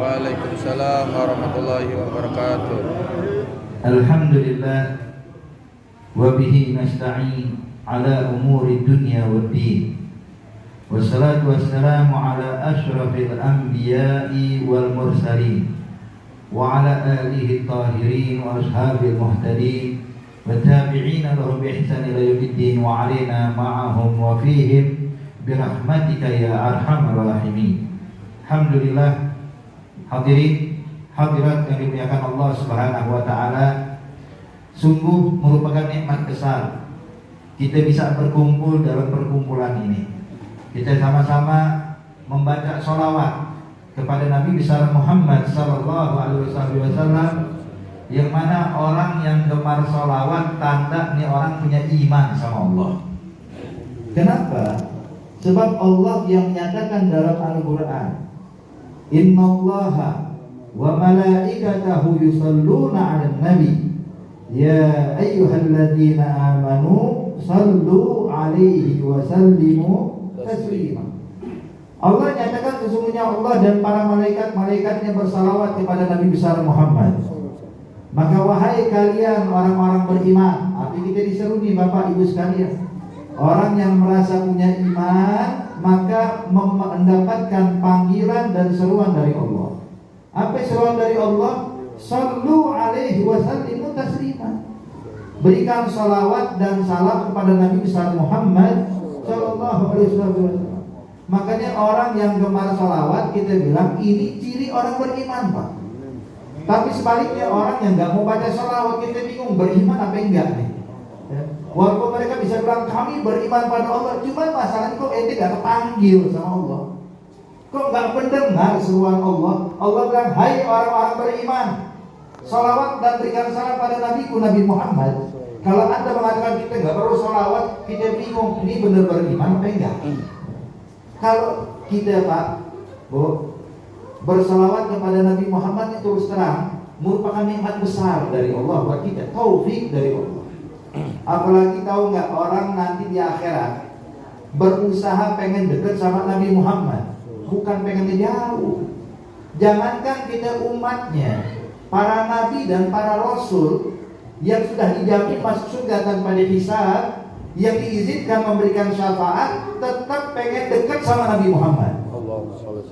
Waalaikumsalam warahmatullahi wabarakatuh. Alhamdulillah wa bihi nasta'in ala umuri dunya waddin. Wassalatu wassalamu ala asyrafil anbiya'i wal mursalin wa ala alihi tahirin wa ashabil muhtadin wa tabi'ina lahum bi ihsan ila yaumiddin wa alaina ma'ahum wa fihim birahmatika ya arhamar rahimin. Alhamdulillah, hadirin hadirat yang dimuliakan Allah Subhanahu wa taala, sungguh merupakan nikmat besar kita bisa berkumpul dalam perkumpulan ini. Kita sama-sama membaca sholawat kepada Nabi besar Muhammad sallallahu alaihi wasallam, yang mana orang yang gemar sholawat tanda nih orang punya iman sama Allah. Kenapa? Sebab Allah yang menyatakan dalam Al-Quran, Innallaha wa malaikatahu yusalluna 'alan nabi ya ayyuhalladzina amanu sallu 'alaihi wa sallimu taslima. Allah nyatakan sesungguhnya Allah dan para malaikat-malaikatnya bersalawat kepada Nabi besar Muhammad. Maka wahai kalian orang-orang beriman, arti kita diseru nih Bapak Ibu sekalian, orang yang merasa punya iman maka mendapatkan panggilan dan seruan dari Allah. Apa seruan dari Allah? Sallu alaihi wa sallimu taslima. Berikan salawat dan salam kepada Nabi besar Muhammad sallallahu alaihi wasallam. Makanya orang yang gemar salawat kita bilang ini ciri orang beriman, Pak. Tapi sebaliknya orang yang nggak mau baca salawat kita bingung beriman apa enggak nih. Walaupun mereka bisa bilang kami beriman pada Allah, cuma masalahnya kok ente gak kepanggil sama Allah, kok gak mendengar seruan Allah. Allah bilang hai orang-orang beriman, salawat dan berikan salam pada Nabi Muhammad. Kalau anda mengatakan kita gak perlu salawat, kita bingung ini benar beriman apa enggak. Kalau kita Pak Bu bersalawat kepada Nabi Muhammad itu terus terang merupakan nikmat besar dari Allah buat kita, taufik dari Allah. Apalagi tahu nggak orang nanti di akhirat berusaha pengen dekat sama Nabi Muhammad, bukan pengen jauh. Jangankan kita umatnya, para nabi dan para rasul yang sudah dijamin masuk surga tanpa dihisab, yang diizinkan memberikan syafaat, tetap pengen dekat sama Nabi Muhammad.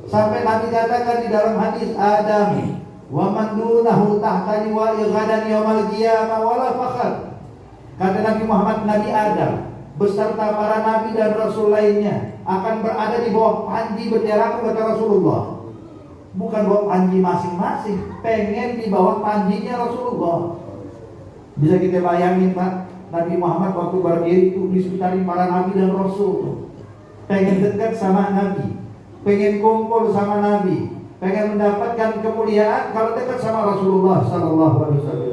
Sampai Nabi katakan di dalam hadis, Adam wa man dunahu tahta liwa'i ghadan yaumal qiyamah wala fakhr. Kata Nabi Muhammad, Nabi Adam beserta para nabi dan rasul lainnya akan berada di bawah panji bendera kata Rasulullah. Bukan bawah panji masing-masing, pengen di bawah panjinya Rasulullah. Bisa kita bayangin Pak, Nabi Muhammad waktu berdiri itu disekutari para nabi dan rasul, pengen dekat sama Nabi, pengen kumpul sama Nabi, pengen mendapatkan kemuliaan kalau dekat sama Rasulullah sallallahu alaihi wasallam.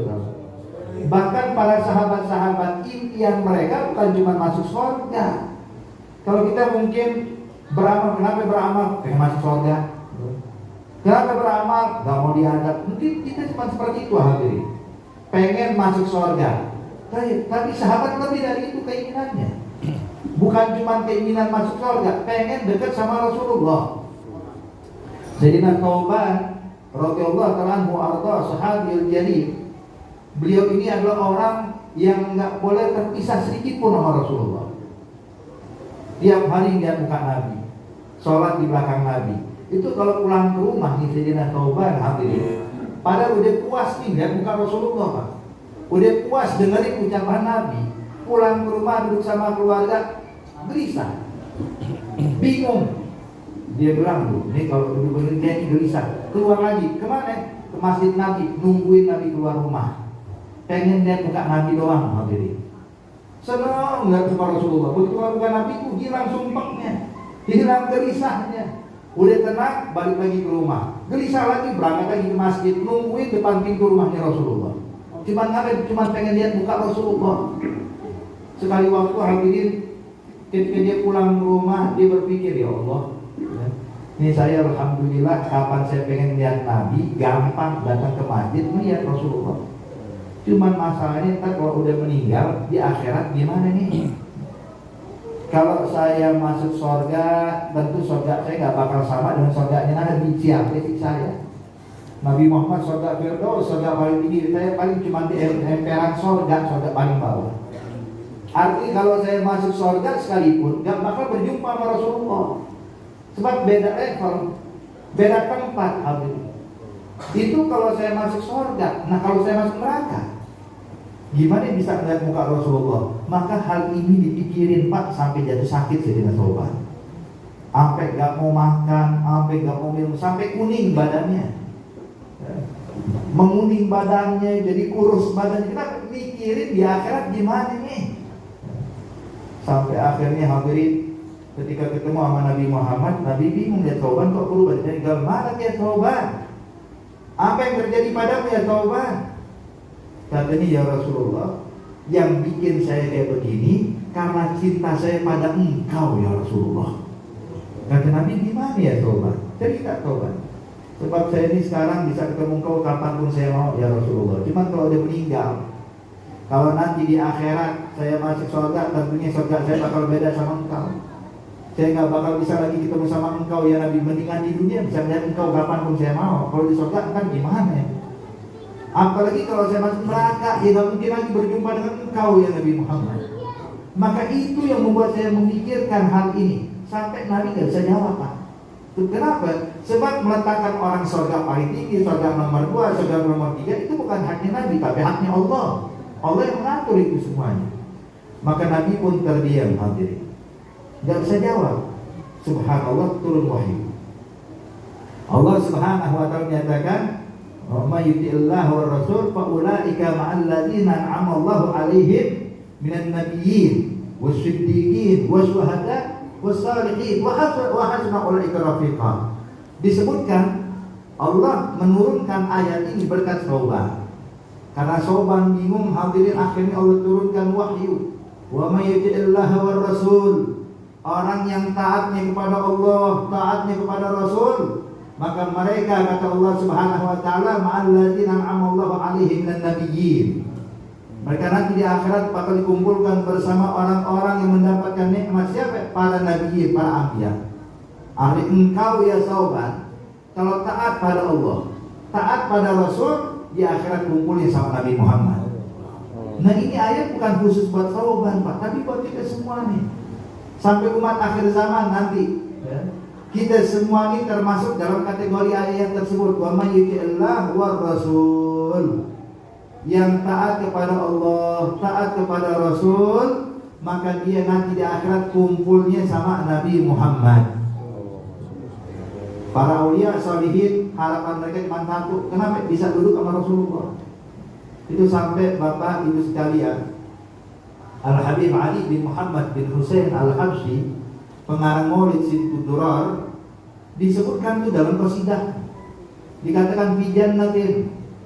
Bahkan para sahabat-sahabat impian mereka bukan cuma masuk surga. Kalau kita mungkin beramal, kenapa beramal? Pengen masuk surga. Kenapa beramal? Gak mau diadab. Mungkin kita cuma seperti itu hadirin, pengen masuk surga. Tapi sahabat lebih dari itu keinginannya. Bukan cuma keinginan masuk surga, pengen dekat sama Rasulullah. Sayyidina Thauban radhiyallahu ta'ala anhu arda sahabiyul jalil. Beliau ini adalah orang yang nggak boleh terpisah sedikit pun sama Rasulullah. Tiap hari dia buka Nabi, sholat di belakang Nabi. Itu kalau pulang ke rumah nih Sayyidina Thauban hadirin, padahal udah puas nih dia buka Rasulullah Pak, udah puas dengerin ucapan Nabi, pulang ke rumah duduk sama keluarga gelisah, bingung. Dia bilang tuh, ini kalau duduk begini dia gelisah, keluar lagi kemana? Ke masjid Nabi, nungguin Nabi keluar rumah. Pengen lihat muka Nabi doang hadirin. Senang nggak buka Rasulullah. Begitu buka Nabi itu hilang sumpahnya, hilang gelisahnya. Udah tenang, balik lagi ke rumah. Gelisah lagi, berangkat lagi ke masjid, nungguin depan pintu rumahnya Rasulullah. Cuma pengen lihat muka Rasulullah. Sekali waktu hadirin, ketika dia pulang ke rumah, dia berpikir, ya Allah, Ini saya alhamdulillah kapan saya pengen lihat Nabi gampang datang ke masjid melihat Rasulullah. Cuman masalahnya ntar kalau udah meninggal di akhirat gimana nih? Kalau saya masuk surga, tentu surga saya nggak bakal sama dengan surganya Nabi. Siapa saya? Nabi Muhammad surga Firdaus, surga paling tinggi. Saya paling cuma di emperan surga paling bawah. Artinya kalau saya masuk surga sekalipun nggak bakal berjumpa sama Rasulullah. Sebab beda level, beda tempat hal itu. Itu kalau saya masuk surga. Nah kalau saya masuk neraka, gimana bisa melihat muka Rasulullah? Maka hal ini dipikirin Pak sampai jatuh sakit Sayyidina Thawban. Sampai gak mau makan, sampai gak mau minum, sampai kuning badannya. Menguning badannya, jadi kurus badannya. Kita pikirin di akhirat gimana nih? Sampai akhirnya hadirin, ketika ketemu sama Nabi Muhammad, Nabi bingung lihat Thawban kok berubah. Jadi gimana ya Thawban? Apa yang terjadi padamu ya Thawban? Katanya ya Rasulullah, yang bikin saya kayak begini karena cinta saya pada engkau ya Rasulullah. Kata Nabi, gimana ya Thawban? Cerita Thawban. Sebab saya ini sekarang bisa ketemu engkau kapanpun saya mau ya Rasulullah. Cuma kalau dia meninggal, kalau nanti di akhirat saya masuk surga, tentunya surga saya bakal beda sama engkau. Saya nggak bakal bisa lagi ketemu sama engkau ya Nabi. Mendingan di dunia bisa melihat engkau kapanpun saya mau. Kalau di surga kan gimana ya? Apalagi kalau saya masuk neraka, ya nggak mungkin lagi berjumpa dengan engkau ya Nabi Muhammad. Maka itu yang membuat saya memikirkan hal ini. Sampai Nabi nggak bisa jawab Pak. Kenapa? Sebab meletakkan orang surga paling tinggi, surga nomor 2, surga nomor 3 itu bukan haknya Nabi, tapi haknya Allah. Allah yang mengatur itu semuanya. Maka Nabi pun terdiam hadirin. Gak bisa jawab. Subhanallah, turun wahyu. Allah Subhanahu wa ta'ala menyatakan, "Wa may yuti'illahu war rasul fa ulaika ma'al ladzina an'ama Allahu 'alaihim minan nabiyyin was-siddiqin was-syuhada was-salihin wa hasuna ulaika rafiqa." Disebutkan Allah menurunkan ayat ini berkat Thawban. Karena Thawban bingung hadirin, akhirnya Allah turunkan wahyu. Wa may yuti'illahu war rasul, orang yang taatnya kepada Allah, taatnya kepada Rasul, maka mereka kata Allah Subhanahu wa taala ma'alladzina an'ama Allahu 'alaihim minan nabiyyin. Mereka nanti di akhirat bakal dikumpulkan bersama orang-orang yang mendapatkan nikmat siapa? Para nabiyyin, para anbiya. Ahli engkau ya Thawban, kalau taat pada Allah, taat pada Rasul, di akhirat kumpulnya sama Nabi Muhammad. Nah ini ayat bukan khusus buat Thawban Pak, tapi buat kita semua nih. Sampai umat akhir zaman nanti ya, kita semua ini termasuk dalam kategori ayat tersebut. Wa may yuti'illahu war rasul, yang taat kepada Allah, taat kepada Rasul, maka dia nanti di akhirat kumpulnya sama Nabi Muhammad. Para aulia salihin harapan mereka cuma satu, kenapa? Bisa duduk sama Rasulullah. Itu sampai Bapak Ibu sekalian, Al-Habib Ali bin Muhammad bin Husain Al-Habsyi, pengarang Maulid Sintut Durar, disebutkan itu dalam qasidah. Dikatakan fi jannatin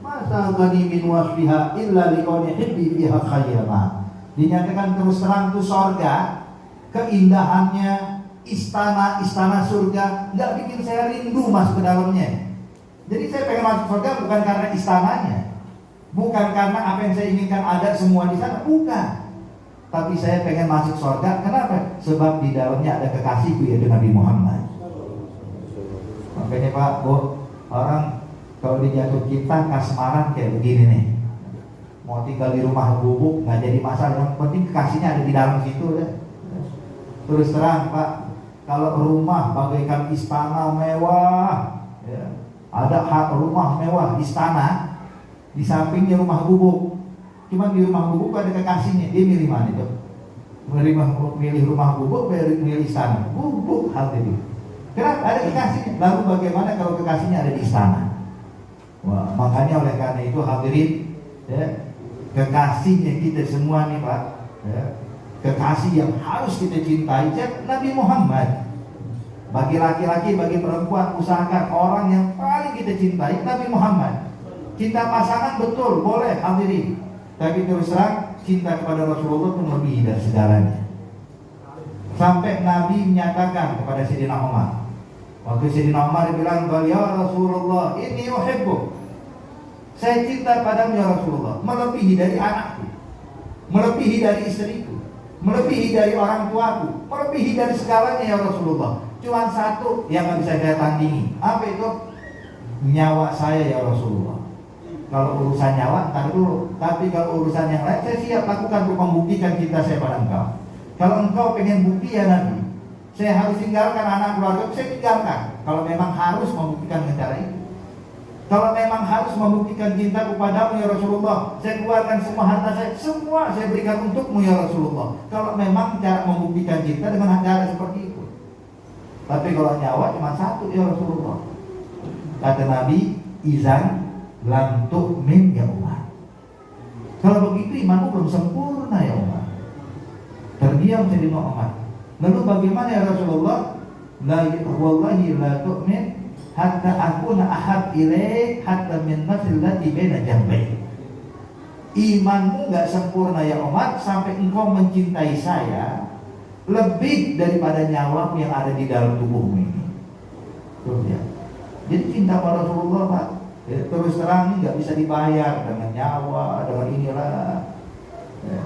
masa gani min wasfiha illa liqawni hibbi fiha khayyama. Dinyatakan terus terang itu surga, keindahannya, istana-istana surga nggak bikin saya rindu masuk ke dalamnya. Jadi saya pengen masuk surga bukan karena istananya, bukan karena apa yang saya inginkan ada semua di sana, bukan. Tapi saya pengen masuk surga. Kenapa? Sebab di dalamnya ada kekasihku yaitu Nabi Muhammad. Makanya Pak, Bu, orang kalau di jatuh cinta kasmaran kayak begini nih, mau tinggal di rumah bubuk nggak jadi masalah. Yang penting kekasihnya ada di dalam situ ya. Terus terang Pak, kalau rumah bagaikan istana mewah ya, ada hak rumah mewah istana, di sampingnya rumah bubuk. Cuma di rumah bubuk ada kekasihnya, dia milih mana itu? Milih rumah bubuk, milih istana. Bubuk hal ini. Kenapa? Ada kekasihnya. Lalu bagaimana kalau kekasihnya ada di istana? Wah, makanya oleh karena itu hadirin, ya, kekasihnya kita semua nih Pak, ya, kekasih yang harus kita cintai, Nabi Muhammad. Bagi laki-laki, bagi perempuan, usahakan orang yang paling kita cintai Nabi Muhammad. Cinta pasangan betul, boleh hadirin. Tapi terus terang cinta kepada Rasulullah itu lebih dari segalanya. Sampai Nabi menyatakan kepada Sayyidina Umar, waktu Sampai Sayyidina Umar bilang, "Ya Rasulullah, ini uhibbu." Saya cinta padamu ya Rasulullah, melebihi dari anakku, melebihi dari istriku, melebihi dari orang tuaku, melebihi dari segalanya ya Rasulullah. Cuma satu yang nggak bisa saya tandingi. Apa itu? Nyawa saya ya Rasulullah. Kalau urusan nyawa, ntar dulu. Tapi kalau urusan yang lain, saya siap lakukan untuk membuktikan cinta saya pada engkau. Kalau engkau pengen bukti ya Nabi, saya harus tinggalkan anak keluarga, saya tinggalkan. Kalau memang harus membuktikan dengan cara itu. Kalau memang harus membuktikan cinta kepadamu ya Rasulullah, saya keluarkan semua harta saya, semua saya berikan untukmu ya Rasulullah. Kalau memang cara membuktikan cinta dengan cara seperti itu. Tapi kalau nyawa cuma satu ya Rasulullah. Kata Nabi, izan lam tu'min ya Umar. Kalau begitu imanmu belum sempurna ya Umar. Terdiam Sayyidina Umar. Lalu bagaimana ya Rasulullah? La wallahi la tu'min hatta akuna ahab ilaik hatta min nafsil lati baina jambai. Imanmu enggak sempurna ya Umar sampai engkau mencintai saya lebih daripada nyawamu yang ada di dalam tubuhmu ini. Tuh ya. Jadi cinta pada Rasulullah Pak, ya, terus terang ini nggak bisa dibayar dengan nyawa, dengan inilah. Ya.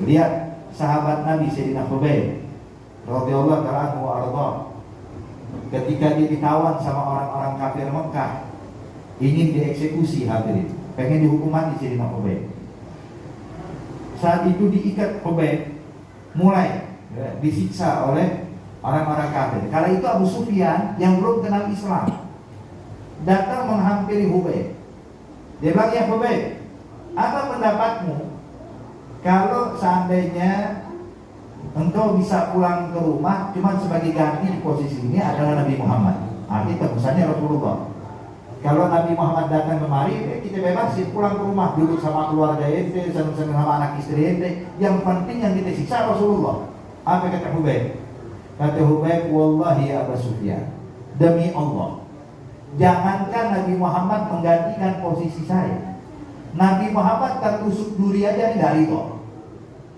Lihat sahabat Nabi Sayyidina Khubayb radhiyallahu ta'ala anhu wa arda. Ketika dia ditawan sama orang-orang kafir Mekah, ingin dieksekusi hadirin, pengen dihukum mati Sayyidina Khubayb. Saat itu diikat Khubayb, mulai ya, disiksa oleh orang-orang kafir. Kala itu Abu Sufyan yang belum kenal Islam datang menghampiri Khubayb. Dia bilang, "Ya Khubayb, apa pendapatmu kalau seandainya engkau bisa pulang ke rumah, cuma sebagai ganti di posisi ini adalah Nabi Muhammad." Ini tebusannya Rasulullah. Kalau Nabi Muhammad datang kemari, kita bebasin pulang ke rumah, duduk sama keluarga ente, sama anak istri ente. Yang penting yang kita siksa Rasulullah. Apa kata Khubayb? Kata Khubayb, "Wallahi ya Abu Sufyan, demi Allah, jangankan Nabi Muhammad menggantikan posisi saya, Nabi Muhammad tertusuk duri aja nggak ridho.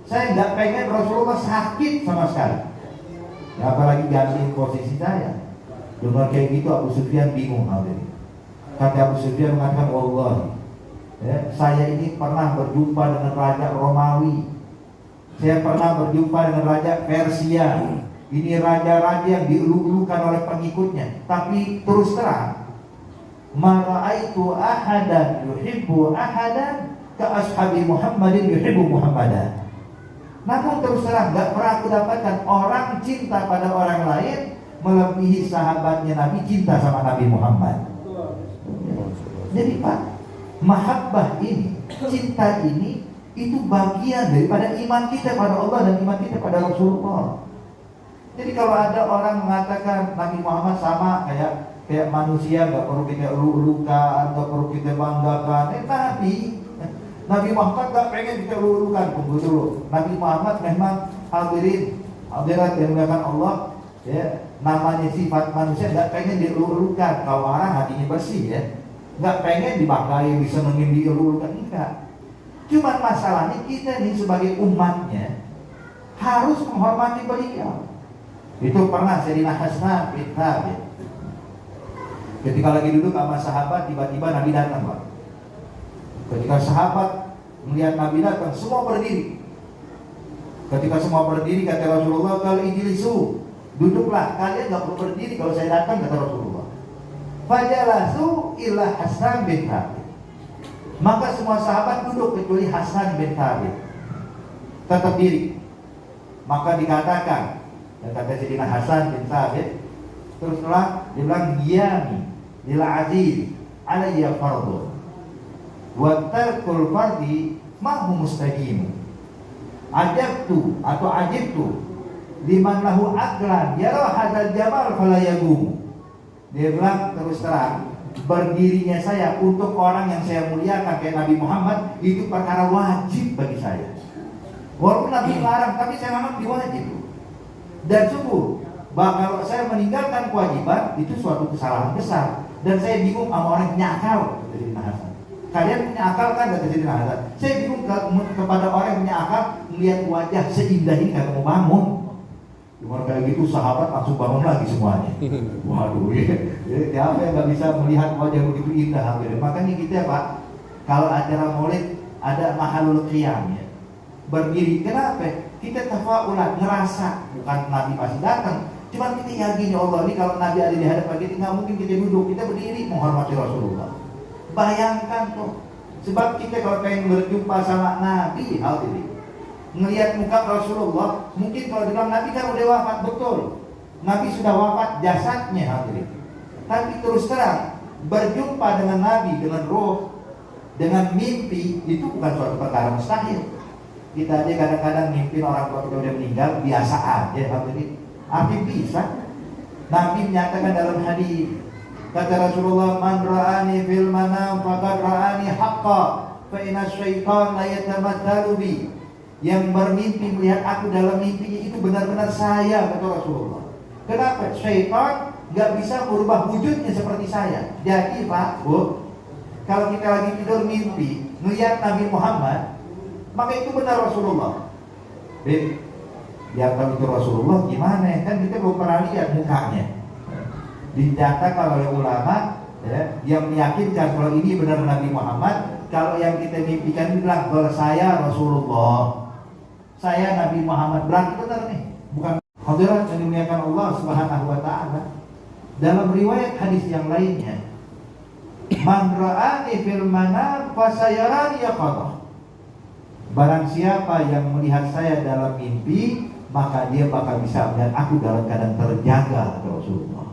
Saya nggak pengen Rasulullah sakit sama sekali, ya, apalagi gantiin posisi saya." Dengar kayak gitu Abu Sufyan bingung hadirin. Kata Abu Sufyan mengatakan, "Wallahi, ya, saya ini pernah berjumpa dengan Raja Romawi, saya pernah berjumpa dengan Raja Persia. Ini raja-raja yang dieluk-elukan oleh pengikutnya. Tapi terus terang, ma ra'aitu ahadan yuhibbu ahadan ka ashabi Muhammadin yuhibbu Muhammadan." Namun terus terang, gak pernah aku dapatkan orang cinta pada orang lain melebihi sahabatnya Nabi cinta sama Nabi Muhammad. Jadi Pak, mahabbah ini, cinta ini, itu bagian daripada iman kita pada Allah dan iman kita pada Rasulullah. Jadi kalau ada orang mengatakan Nabi Muhammad sama kayak manusia, nggak perlu kita elu-elukan, nggak perlu kita banggakan. Tapi Nabi Muhammad nggak pengen kita elu-elukan. Tunggu dulu. Nabi Muhammad memang hadirat yang dimuliakan Allah, ya, namanya sifat manusia nggak pengen dielu-elukan. Kalau orang hatinya bersih, ya, nggak pengen dibanggain, disenengin, dielu-elukan, enggak. Cuman masalahnya kita nih sebagai umatnya harus menghormati beliau. Itu pernah Sayyidina Hasan bin Thabit, ketika lagi duduk sama sahabat, tiba-tiba Nabi datang Pak. Ketika sahabat melihat Nabi datang, semua berdiri. Ketika semua berdiri, kata Rasulullah, "Kalau ijlisu, duduklah, kalian nggak perlu berdiri kalau saya datang," kata Rasulullah. Fajalasu illa Hasan bin Thabit. Maka semua sahabat duduk kecuali Hasan bin Thabit, tetap diri. Maka dikatakan, dan kata Sayyidina Hasan bin Thabit, terus terang dia bilang, "Qiyami lil aziz alayya fardhu wa tarkul fardi ma hu mustaqim. Ajabtu atau ajibtu liman lahu aqlan yara hadzal jamal fala yaqum." Dia bilang terus terang, berdirinya saya untuk orang yang saya muliakan kayak Nabi Muhammad itu perkara wajib bagi saya. Walaupun Nabi larang, tapi saya memang diwajib. Dan sungguh, kalau saya meninggalkan kewajiban itu suatu kesalahan besar. Dan saya bingung sama orang yang punya akal, kata Sayyidina Hasan. Kalian punya akal kan, kata Sayyidina Hasan. Saya bingung kepada orang yang punya akal melihat wajah seindah ini kagak mau bangun. Cuma kayak gitu sahabat langsung bangun lagi semuanya. Waduh, siapa yang nggak bisa melihat wajah begitu indah hadirin? Makanya kita Pak, kalau acara maulid ada mahalul qiyam ya, berdiri. Kenapa? Kita tafaulat, ngerasa bukan Nabi pasti datang. Cuma kita yakin ya Allah, ini kalau Nabi ada di hadapan kita nggak mungkin kita duduk, kita berdiri menghormati Rasulullah. Bayangkan tuh, sebab kita kalau pengen berjumpa sama Nabi hadirin, ngelihat muka Rasulullah, mungkin kalau bilang Nabi kan udah wafat, betul. Nabi sudah wafat jasadnya hadirin. Tapi terus terang, berjumpa dengan Nabi, dengan roh, dengan mimpi, itu bukan suatu perkara mustahil. Kita aja kadang-kadang mimpi orang tua kita udah meninggal, biasa aja hadirin. Tapi bisa. Nabi menyatakan dalam hadis, kata Rasulullah, man ra'ani fil manam faqad ra'ani haqqa, fa inna syaitan la yatamatsalu bi. Yang bermimpi melihat aku dalam mimpinya itu benar-benar saya, kata Rasulullah. Kenapa? Syaitan nggak bisa merubah wujudnya seperti saya. Jadi Pak, Bu, kalau kita lagi tidur mimpi melihat Nabi Muhammad, maka itu benar Rasulullah. Ya kalau itu Rasulullah gimana? Kan kita belum pernah lihat mukanya. Dicatat oleh ulama ya, yang meyakinkan kalau ini benar Nabi Muhammad. Kalau yang kita mimpikan bilang kalau saya Rasulullah, saya Nabi Muhammad, berarti benar nih, bukan. Hadirat yang dimuliakan Allah Subhanahu wa taala. Dalam riwayat hadis yang lainnya, man ra'ani fil manam fasayarani yaqadha. Barang siapa yang melihat saya dalam mimpi, maka dia bakal bisa melihat aku dalam keadaan terjaga, kata Rasulullah.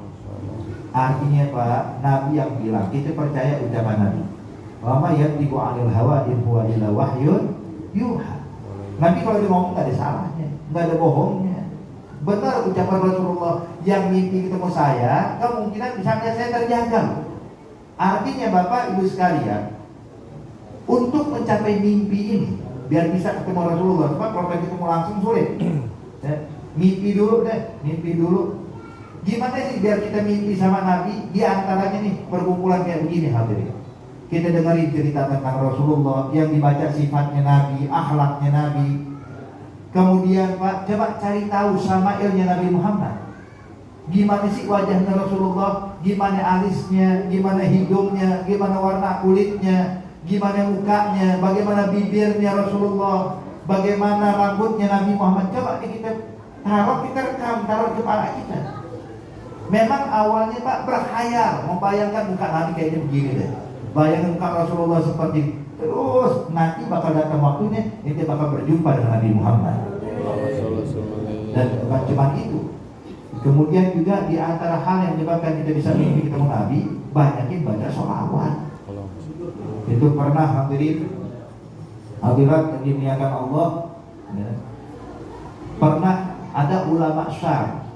Artinya Pak, Nabi yang bilang, kita percaya ucapan Nabi. Wa ma yantiqu 'anil hawa in huwa illa wahyun yuha. Nabi kalau dia ngomong nggak ada salahnya, nggak ada bohongnya. Benar ucapan Rasulullah, yang mimpi ketemu saya, kemungkinan bisa melihat saya terjaga. Artinya Bapak Ibu sekalian, untuk mencapai mimpi ini, biar bisa ketemu Rasulullah, sebab kalau ketemu langsung sulit. Mimpi dulu deh, mimpi dulu. Gimana sih biar kita mimpi sama Nabi? Di antaranya nih perkumpulan kayak begini hadirin. Kita dengerin cerita tentang Rasulullah, yang dibaca sifatnya Nabi, akhlaknya Nabi. Kemudian Pak, coba cari tahu Syama'ilnya Nabi Muhammad. Gimana sih wajahnya Rasulullah? Gimana alisnya? Gimana hidungnya? Gimana warna kulitnya? Gimana mukanya? Bagaimana bibirnya Rasulullah? Bagaimana rambutnya Nabi Muhammad? Coba kita rekam, taruh di kepala kita. Memang awalnya Pak berkhayal, membayangkan muka Nabi kayaknya begini deh. Bayangkan muka Rasulullah seperti, terus nanti bakal datang waktunya kita bakal berjumpa dengan Nabi Muhammad. Dan bukan cuma itu. Kemudian juga di antara hal yang menyebabkan kita bisa mimpi ketemu Nabi, banyakin baca sholawat. Itu pernah hadirin yang dimuliakan Allah ya. Pernah ada ulama syar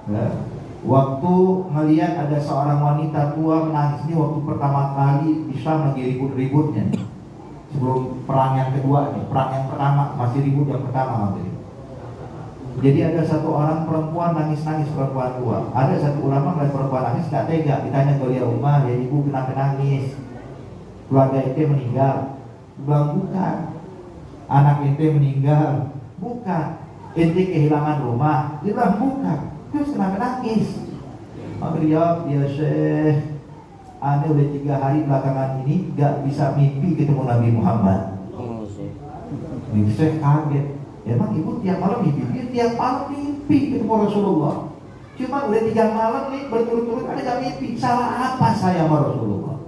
ya, waktu melihat ada seorang wanita tua menangis. Ini waktu pertama kali Islam lagi ribut-ributnya sebelum perang yang kedua nih. Perang yang pertama masih ribut yang pertama hadirin. Jadi ada satu orang perempuan nangis-nangis, perempuan tua. Ada satu ulama melihat perempuan nangis gak tega, ditanya ke dia, rumah ya ibu kenapa nangis? Keluarga ente meninggal? Bilang bukan. Anak ente meninggal? Bukan. Ente kehilangan rumah? Dia bilang bukan. Terus kenapa nangis? Maka dia jawab, ya Syekh, ane udah 3 hari belakangan ini gak bisa mimpi ketemu Nabi Muhammad. Syekh kaget. Emang ibu tiap malam mimpi? Dia tiap malam mimpi ketemu Rasulullah. Cuma udah 3 malam nih berturut-turut ada gak mimpi. Salah apa saya sama Rasulullah?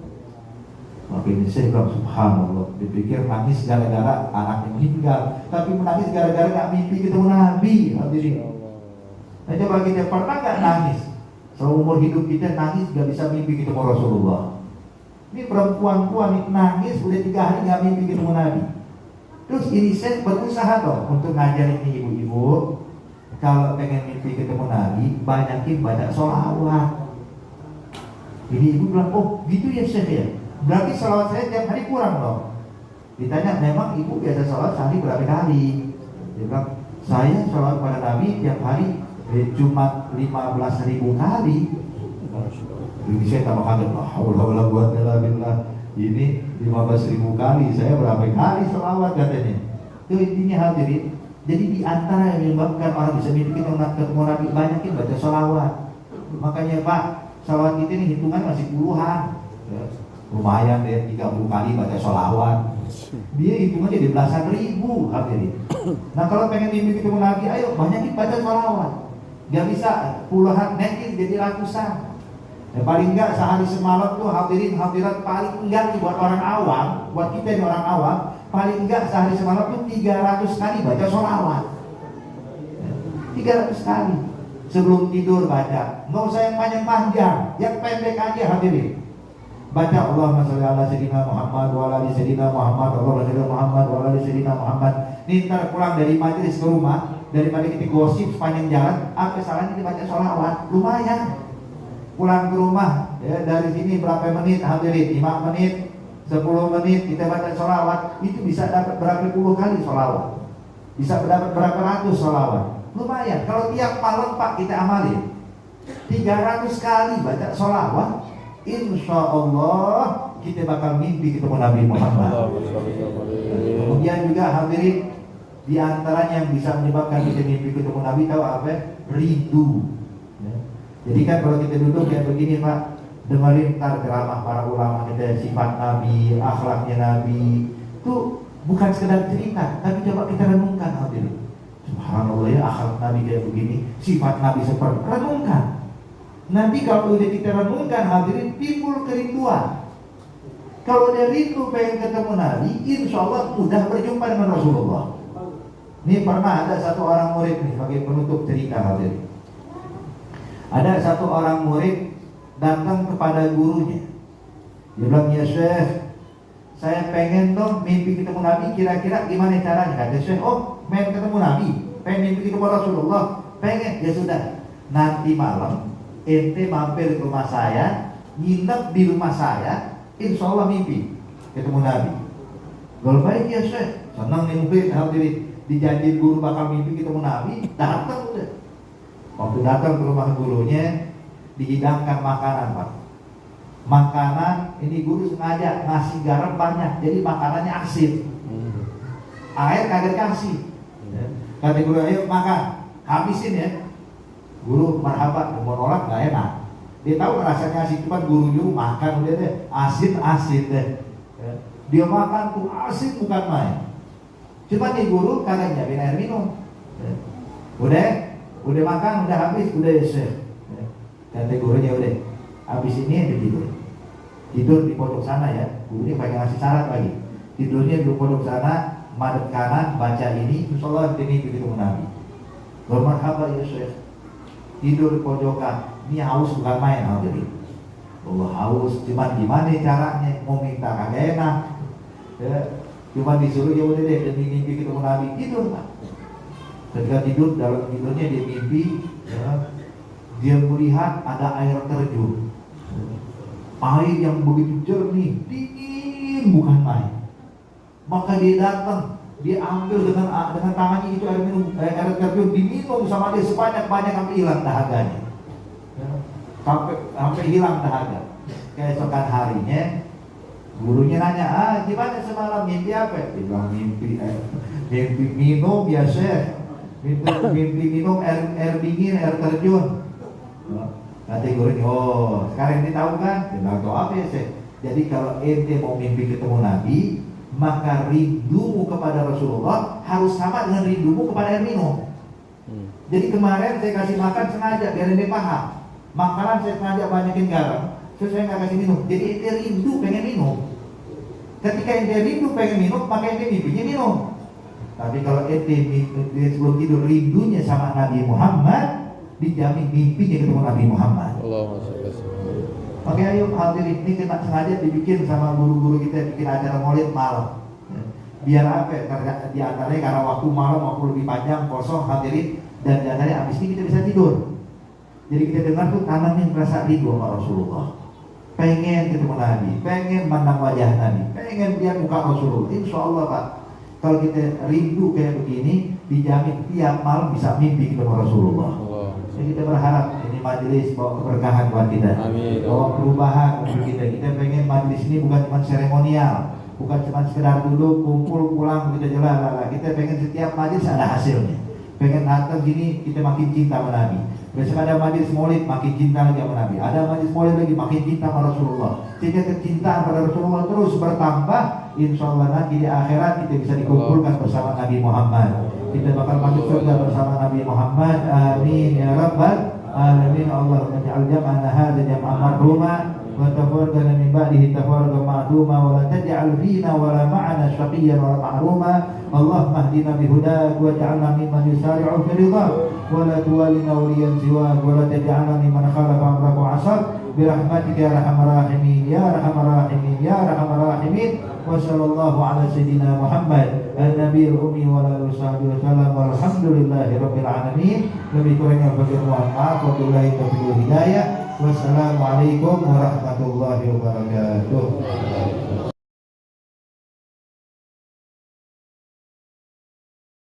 Maka ini saya bilang subhanallah, dipikir nangis gara-gara anaknya meninggal, tapi menangis gara-gara gak mimpi ketemu Nabi. Hadirin, nah coba kita pernah gak nangis seumur hidup kita nangis gak bisa mimpi ketemu Rasulullah? Ini perempuan tua nih nangis udah 3 hari gak mimpi ketemu Nabi. Terus ini saya berusaha dong untuk ngajarin ini ibu-ibu, kalau pengen mimpi ketemu Nabi, banyakin baca sholawat. Ini ibu bilang, oh gitu ya Syekh ya, berarti sholawat saya tiap hari kurang dong. Ditanya, memang ibu biasa sholawat sehari berapa kali? Dia bilang, saya sholawat pada Nabi tiap hari cuma 15.000 kali. Ini saya tambah kaget, Allah buat billah. Ini 15.000 kali, saya berapa kali sholawat katanya. Itu intinya hadirin, Jadi di antara yang menyebabkan orang bisa mimpi ketemu Nabi, banyakin baca sholawat. Makanya Pak, sholawat kita ini hitungan masih puluhan. Ya, lumayan deh 30 kali baca sholawat. Dia hitungannya di belasan ribu hadirin. Nah kalau pengen mimpi ketemu Nabi, ayo banyakin baca sholawat. Gak bisa puluhan, netin jadi ratusan. Ya, paling enggak sehari semalam tuh hadirin hadirat paling enggak nih buat orang awam, buat kita ini orang awam, paling enggak sehari semalam tuh 300 kali baca sholawat. 300 kali sebelum tidur baca. Nggak usah yang panjang-panjang, yang pendek aja hadirin. Baca Allahumma sholli ala sayyidina Muhammad wa ala ali sayyidina Muhammad, Allahumma sholli ala Muhammad wa ala ali sayyidina Muhammad. Nih ntar pulang dari majelis ke rumah, daripada kita gosip sepanjang jalan, apa salahnya kita baca sholawat? Lumayan. Pulang ke rumah ya, dari sini berapa menit hadirin? 5 menit, 10 menit kita baca sholawat, itu bisa dapat berapa puluh kali sholawat, bisa dapat berapa ratus sholawat. Lumayan. Kalau tiap malam Pak kita amalin 300 kali baca sholawat, insya Allah kita bakal mimpi ketemu Nabi Muhammad. Kemudian juga hadirin, di antaranya yang bisa menyebabkan kita mimpi ketemu Nabi, tahu apa? Rindu. Jadi kan kalau kita duduk kayak begini Pak, dengerin ntar ceramah para ulama kita, sifat Nabi, akhlaknya Nabi, itu bukan sekedar cerita, tapi coba kita renungkan hadirin. Subhanallah ya, akhlak Nabi kayak begini, sifat Nabi seperti, renungkan. Nanti kalau udah kita renungkan hadirin, timbul kerinduan. Kalau dia rindu pengen ketemu Nabi, insya Allah mudah berjumpa dengan Rasulullah. Ini pernah ada satu orang murid nih, sebagai penutup cerita hadirin. Ada satu orang murid datang kepada gurunya. Dia bilang, ya Syekh, saya pengen dong mimpi ketemu Nabi, kira-kira gimana caranya? Kata Syekh, oh pengen ketemu Nabi, pengen mimpi ketemu Rasulullah, pengen, ya sudah. Nanti malam ente mampir ke rumah saya, nginep di rumah saya, insya Allah mimpi ketemu Nabi. Kalau baik ya Syekh, senang nih mungkin hadirin, dijanjiin guru bakal mimpi ketemu Nabi, datang udah. Waktu datang ke rumah gurunya, dihidangkan makanan Pak. Makanan ini guru sengaja ngasih garam banyak, jadi makanannya asin. Air kagak kasih. Kata guru, ayo makan, habisin ya. Guru marhaban, mau nolak nggak enak. Dia tahu rasanya asin, cuma guru nyuruh makan udah deh, asin deh. Dia makan tuh asin bukan main. Cuma nih guru kagak nyiapin air minum. Udah makan, udah habis, udah ya Syekh. Kata gurunya udah, habis ini dia tidur di pojok sana ya. Gurunya pakai ngasih syarat lagi. Tidurnya di pojok sana, madep kanan, baca ini, insya Allah ini begitu Nabi. Marhaba ya Syekh. Tidur di pojokan, ini haus bukan main hadirin. Allah haus, cuman gimana caranya? Mau minta kagak enak. Ya, cuma disuruh ya udah deh, demi mimpi ketemu Nabi, tidur Pak. Ketika tidur, dalam tidurnya dia mimpi ya, dia melihat ada air terjun, air yang begitu jernih, dingin bukan main. Maka dia datang, dia ambil dengan tangannya itu air terjun, diminum sama dia sebanyak-banyak sampai hilang dahaganya, ya, sampai hilang dahaga. Keesokan harinya gurunya nanya, gimana semalam mimpi apa? Dia bilang mimpi minum biasa. Mimpi minum air dingin, air terjun. Nanti gurunya, oh sekarang ini tahu kan? Dia bilang, tahu apa ya Syekh? Jadi kalau ente mau mimpi ketemu Nabi, maka rindumu kepada Rasulullah harus sama dengan rindumu kepada air minum. Jadi kemarin saya kasih makan sengaja biar ente paham. Makanan saya sengaja banyakin garam, terus saya nggak kasih minum. Jadi ente rindu pengen minum. Ketika ente rindu pengen minum, maka ente mimpinya minum. Tapi kalau ente sebelum tidur rindunya sama Nabi Muhammad, dijamin mimpinya ketemu Nabi Muhammad. Oke, ayo hadirin, ini kita sengaja dibikin sama guru-guru kita bikin acara maulid malam. Biar apa? Di antaranya karena waktu malam waktu lebih panjang kosong hadirin, dan di antaranya abis ini kita bisa tidur. Jadi kita dengar tuh tangannya merasa rindu sama Rasulullah. Pengen ketemu Nabi, pengen pandang wajah Nabi, pengen lihat muka Rasulullah. Insya Allah Pak, kalau kita rindu kayak begini, dijamin tiap malam bisa mimpi ketemu Rasulullah. Jadi kita berharap ini majelis bawa keberkahan buat kita, bawa perubahan untuk kita. Kita pengen majelis ini bukan cuma seremonial, bukan cuma sekedar duduk, kumpul, pulang begitu aja lah. Kita pengen setiap majlis ada hasilnya. Pengen datang gini kita makin cinta sama Nabi. Besok ada majlis maulid makin cinta lagi sama Nabi. Ada majlis maulid lagi makin cinta sama Rasulullah. Sehingga kecintaan pada Rasulullah terus bertambah. Insya Allah nanti di akhirat kita bisa dikumpulkan bersama Nabi Muhammad. Kita bakal masuk surga bersama Nabi Muhammad. Amin ya rabbal alamin. Allahumma ja'al jam'ana hadza jam'an marhuma wa tafarraqna min ba'dihi tafarruqan ma'duma wa la taj'al fina wa la ma'ana shaqiyyan wa la mahruma. Allahumma hdina bihudak waj'alna mimman yusari'u fi ridha wa la tuwallina waliyan siwak wa la taj'alna mimman khalafa amraka wa 'asab birahmatika ya arhamar rahimin ya arhamar rahimin ya arhamar rahimin. Wa sallallahu ala sayyidina Muhammad an-nabiyil ummi wa ala alihi wasallam walhamdulillahi rabbil alamin. Lebih kurangnya bagi mohon maaf. Wabillahi taufiq wal hidayah. Wassalamualaikum warahmatullahi wabarakatuh.